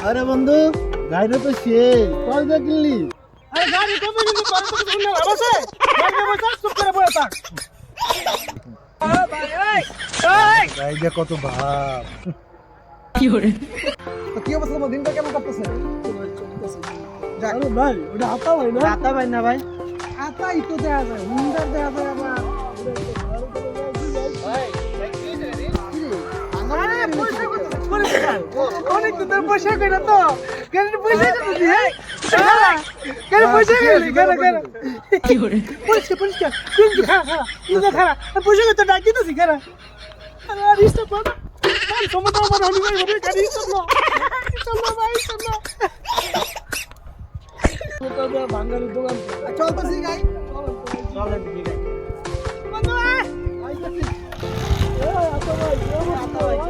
আরে বন্ধু গাড়িটা তো সেই কল দিয়ে কিনলি? আরে গাড়ি কবে কিন্তু তোর তো কিছু না লাভ আছে গাড়ি বসে চুপ করে বসে থাক। আরে ভাই এই গাড়িটা কত ভাব। তো কি অবস্থা তোমার দিনটা কেমন কাটতেছে? যাক আরে ভাই ওটা হাতা ভাই না? আতা ভাই না ভাই আতাই তো দেয়া যায় হুন্ডার দেয়া যায় আবার আরে পয়সা কত করে দেন অনেক তো তোর পয়সা কইরা তো গাড়ির পয়সা কত দি হ্যাঁ গাড়ি পয়সা কইলি গাড়ি কি করে পয়সা কোন খারা পয়সা কত ডাকি তো শিখারা আরে আর ইস্ট কর কাল সমুদ্র আমার হলি ভাই হবে গাড়ি চলো চলো ভাই চলো ওটা ভাঙারির দোকান। চল তো সি গাই চলে দিবি গাড়ি। বন্ধু আইতাছি। এ হাতা ভাই কি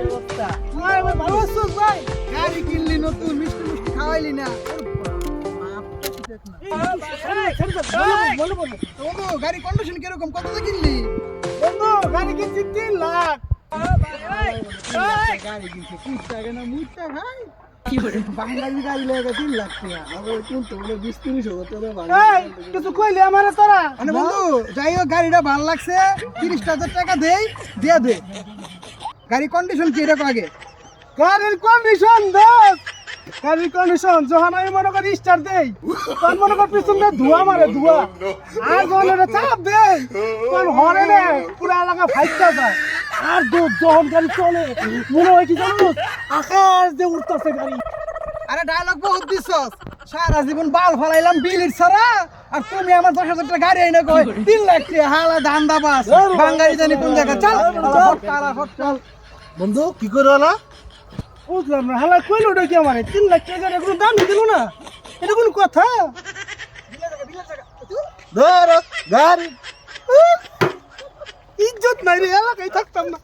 অবস্থা? ভাই ভালো আছিস ভাই গাড়ি কিনলি নতুন মিষ্টি মিষ্টি খাওয়াইলি না? বন্ধু গাড়ি কন্ডিশন কিরকম কত দিয়ে কিনলি বন্ধু গাড়ি কিনছি 3 লাখ গাড়ি কিনছে 30 টাকা না মুইটা ভাই কি করে বাঙালি গাড়ি লাগে 3 লাখ টাকা আবার কোন তো 20-30 হাজার টাকা এই কিছু কইলি আমারে তোরা মানে বন্ধু যাই হোক গাড়িটা ভালো লাগছে 30,000 টাকা দেই দিয়া দে। গাড়ি কন্ডিশন কি এরকম আগে? গাড়ির কন্ডিশন দেখ গাড়ির কন্ডিশন যখন আমি মনে করি স্টার্ট দেই তখন মনে কর পিছন দিয়ে ধোঁয়া মারে ধোঁয়া আর যখন এটা চাপ দেই তখন হরেনে পুরো এলাকা ফাইটটা যায় আর যখন গাড়ি চলে মনে হয় কি জানো আকাশ দিয়ে উঠতেছে গাড়ি। আরে ডায়লগ বহুত দিছস সারা জীবন বাল ফালাইলাম বিলির ছাড়া আর তুমি আমার 10,000 টাকা গাড়ি আইনা কই 3 লাখ টাকা হালা ধান্দা বাস বাঙালি জানি কোন জায়গা চল চল বন্ধু কি করে হলো? বুঝলাম না হালা কইলো ওটা কি আমারে 3 লাখ টাকা কোনো দাম দিল না এটা কোন কথা ধর গাড়ি ইজ্জত নাই রে এলাকায় থাকতাম না।